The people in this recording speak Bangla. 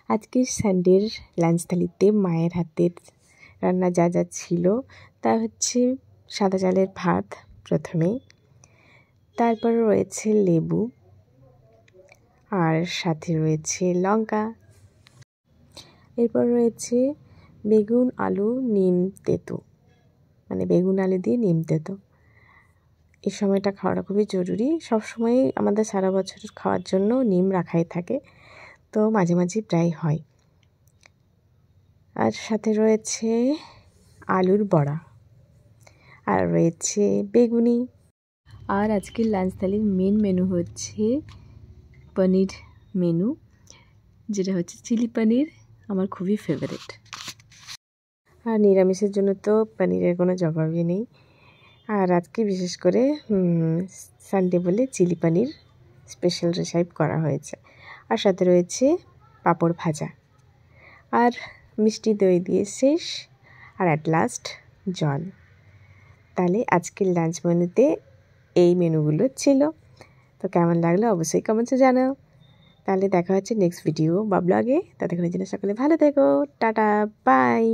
আজকের সানডের লাঞ্চ থালিতে মায়ের হাতের রান্না যা যা ছিল তা হচ্ছে সাদা চালের ভাত প্রথমেই, তারপর রয়েছে লেবু, আর সাথে রয়েছে লঙ্কা, এরপর রয়েছে বেগুন আলু নিম তেঁতো, মানে বেগুন আলু দিয়ে নিম তেঁতো। এই সময়টা খাওয়াটা খুবই জরুরি, সবসময়ই আমাদের সারা বছর খাওয়ার জন্য নিম রাখাই থাকে, তো মাঝে মাঝে প্রায় হয়। আর সাথে রয়েছে আলুর বড়া, আর রয়েছে বেগুনি। আর আজকের লাঞ্চ থালির মেন মেনু হচ্ছে পনির মেনু, যেটা হচ্ছে চিলি পনির, আমার খুবই ফেভারিট। আর নিরামিষের জন্য তো পনিরের কোনো জবাবই নেই। আর আজকে বিশেষ করে সানডে বলে চিলি পনির স্পেশাল রেসিপি করা হয়েছে, আর সাথে রয়েছে পাঁপড় ভাজা, আর মিষ্টি দই দিয়ে শেষ, আর অ্যাট লাস্ট জল। তাহলে আজকের লাঞ্চ মেনুতে এই মেনুগুলো ছিল। তো কেমন লাগলো অবশ্যই কমেন্টসে জানাও। তাহলে দেখা হচ্ছে নেক্সট ভিডিও বা ব্লগে। ততক্ষণের জন্য সকলে ভালো থেকো, টাটা, বাই।